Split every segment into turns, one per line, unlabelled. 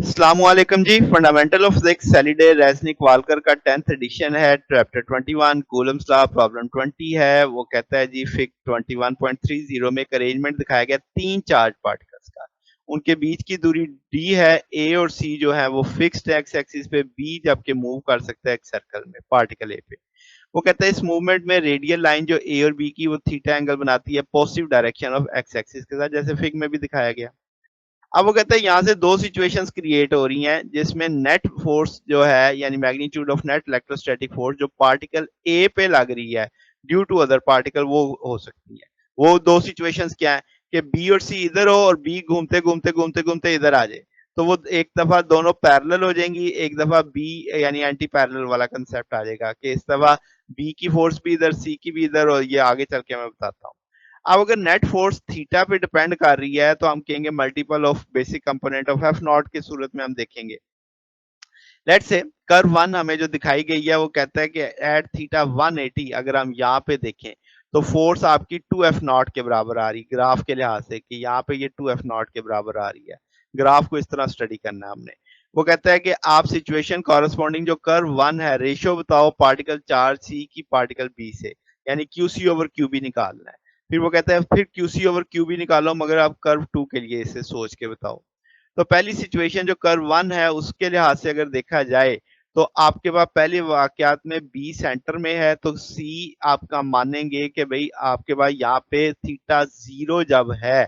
अस्सलामुअलैकुम जी। Fundamental of physics Halliday Resnick Walker का 10th एडिशन है। चैप्टर 21 कूलम्स लॉ प्रॉब्लम 20 है। वो कहता है जी फिग 21.30 में एक अरेंजमेंट दिखाया गया तीन चार्ज पार्टिकल्स का। उनके बीच की दूरी डी है। ए और सी जो है वो फिक्स्ड एक्स एक्सिस पे, बी जबकि मूव कर सकता है एक सर्कल में पार्टिकल ए पे। वो कहता है इस मूवमेंट में रेडियल लाइन जो ए और बी की वो थीटा एंगल बनाती है positive direction of x axis के साथ, जैसे फिग में भी दिखाया गया। अब वो कहते हैं यहाँ से दो सिचुएशंस क्रिएट हो रही हैं जिसमें नेट फोर्स जो है यानी magnitude of net electrostatic force जो पार्टिकल ए पे लग रही है ड्यू टू अदर पार्टिकल वो हो सकती है। वो दो सिचुएशंस क्या है कि बी और सी इधर हो और बी घूमते घूमते घूमते घूमते इधर आ जाए, तो वो एक दफा दोनों पैरेलल हो जाएंगी, एक दफा बी यानी एंटी पैरेलल वाला कंसेप्ट आ जाएगा कि इस दफा बी की फोर्स भी इधर सी की भी इधर, और ये आगे चल के मैं बताता हूँ। अब अगर नेट फोर्स थीटा पे डिपेंड कर रही है तो हम कहेंगे multiple of basic component of F not की सूरत में हम देखेंगे। लेट्स से कर्व वन हमें जो दिखाई गई है वो कहता है कि एट थीटा 180 अगर हम यहाँ पे देखें तो फोर्स आपकी 2f नॉट के बराबर आ रही ग्राफ के लिहाज से, कि यहाँ पे ये 2f नॉट के बराबर आ रही है। ग्राफ को इस तरह स्टडी करना है हमने। वो कहता है कि आप सिचुएशन कॉरेस्पॉन्डिंग जो कर्व वन है रेशियो बताओ पार्टिकल चार्ज सी की पार्टिकल बी से, यानी Q C over Q B निकालना है। फिर वो कहता है फिर Q C over Q B निकालो, मगर आप कर्व टू के लिए इसे सोच के बताओ। तो पहली सिचुएशन जो कर्व वन है उसके लिहाज से अगर देखा जाए तो आपके पास पहले वाकयात में बी सेंटर में है, तो सी आपका मानेंगे कि भाई आपके पास यहाँ पे थीटा जीरो जब है,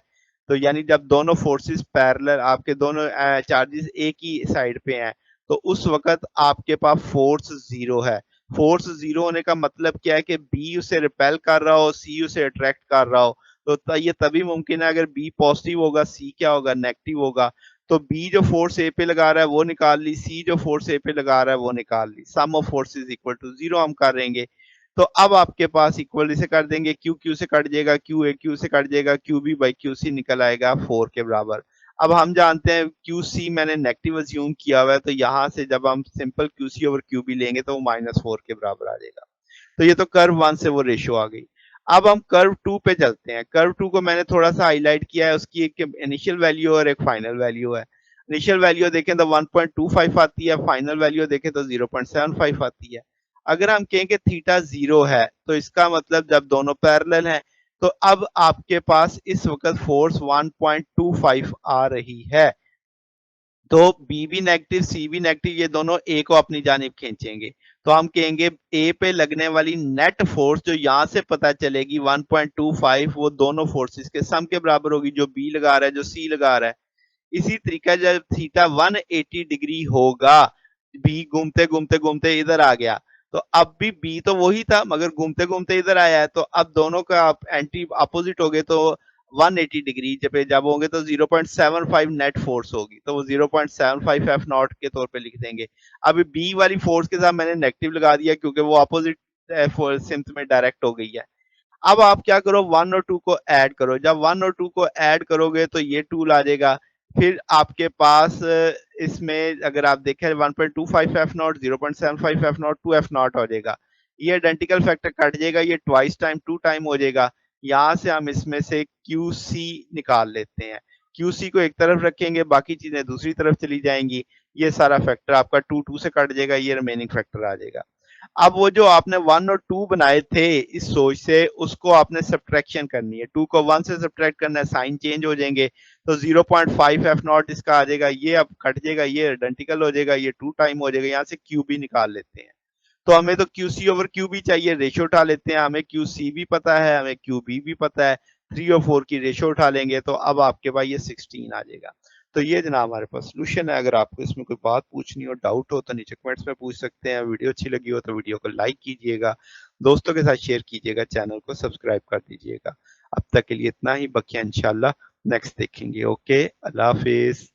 तो यानी जब दोनों फोर्सेस पैरेलल आपके दोनों चार्जेस एक ही साइड पे हैं, तो उस वक्त आपके पास फोर्स जीरो है। फोर्स जीरो होने का मतलब क्या है कि बी उसे रिपेल कर रहा हो, सी उसे अट्रैक्ट कर रहा हो। तो ये तभी मुमकिन है अगर बी पॉजिटिव होगा, सी क्या होगा, नेगेटिव होगा। तो बी जो फोर्स ए पे लगा रहा है वो निकाल ली, सी जो फोर्स ए पे लगा रहा है वो निकाल ली, sum of forces equal to zero हम करेंगे। तो अब आपके पास इक्वल से कर देंगे, क्यू क्यू से कट जाएगा, क्यू ए क्यू से कट जाएगा, Q B by Q C निकल आएगा 4 के बराबर। अब हम जानते हैं क्यू सी मैंने नेगेटिव अज्यूम किया हुआ है, तो यहाँ से जब हम simple Q C over Q B लेंगे तो वो -4 के बराबर आ जाएगा। तो ये तो कर्व वन से वो रेशियो आ गई। अब हम कर्व टू पे चलते हैं। कर्व टू को मैंने थोड़ा सा हाईलाइट किया है, उसकी एक इनिशियल वैल्यू और एक फाइनल वैल्यू है। इनिशियल वैल्यू देखें तो 1.25 आती है, फाइनल वैल्यू देखें तो 0.75 आती है। अगर हम कहें कि थीटा जीरो है तो इसका मतलब जब दोनों पैरेलल हैं तो अब आपके पास इस वक्त फोर्स 1.25 आ रही है। तो बी भी नेगेटिव सी भी नेगेटिव, ये दोनों ए को अपनी जानिब खींचेंगे। तो हम कहेंगे ए पे लगने वाली नेट फोर्स जो यहां से पता चलेगी 1.25 वो दोनों फोर्सेस के सम के बराबर होगी, जो बी लगा रहा है जो सी लगा रहा है। इसी तरीका जब थीटा 180 डिग्री होगा, बी घूमते घूमते घूमते इधर आ गया, तो अब भी बी तो वही था मगर घूमते घूमते इधर आया है, तो अब दोनों का आप एंटी अपोजिट हो गए, तो 180 डिग्री जब जब होंगे तो 0.75 नेट फोर्स होगी, तो वो 0.75 एफ नॉट के तौर पे लिख देंगे। अभी बी वाली फोर्स के साथ मैंने नेगेटिव लगा दिया क्योंकि वो अपोजिट सिम्त में डायरेक्ट हो गई है। अब आप क्या करो, वन और टू को ऐड करो। जब वन और टू को ऐड करोगे तो ये टूल आ जाएगा। फिर आपके पास इसमें अगर आप देखें 1.25 F not, 0.75 F not, 2 F not हो जाएगा। ये आइडेंटिकल फैक्टर कट जाएगा, ये ट्वाइस टाइम 2 टाइम हो जाएगा। यहाँ से हम इसमें से क्यू सी निकाल लेते हैं। क्यू सी को एक तरफ रखेंगे, बाकी चीजें दूसरी तरफ चली जाएंगी। ये सारा फैक्टर आपका 2 से कट जाएगा, ये रिमेनिंग फैक्टर आ जाएगा। अब वो जो आपने 1 और 2 बनाए थे इस सोच से, उसको आपने सब्ट्रैक्शन करनी है। 2 को 1 से सब्ट्रैक्ट करना है, साइन चेंज हो जाएंगे, तो 0.5 एफ नॉट इसका आ जाएगा, ये अब कट जाएगा, ये आइडेंटिकल हो जाएगा, ये 2 टाइम हो जाएगा। यहाँ से क्यू बी निकाल लेते हैं। तो हमें तो Q C over Q B चाहिए, रेशियो उठा लेते हैं। हमें क्यू सी भी पता है, हमें क्यू बी भी पता है। 3 और 4 की रेशियो उठा लेंगे तो अब आपके पास ये 16 आ जाएगा। तो ये जनाब हमारे पास सोल्यूशन है। अगर आपको इसमें कोई बात पूछनी हो, डाउट हो, तो नीचे कमेंट्स में पूछ सकते हैं। वीडियो अच्छी लगी हो तो वीडियो को लाइक कीजिएगा, दोस्तों के साथ शेयर कीजिएगा, चैनल को सब्सक्राइब कर दीजिएगा। अब तक के लिए इतना ही, बकिया इंशाल्लाह नेक्स्ट देखेंगे। ओके, अल्लाह हाफिज।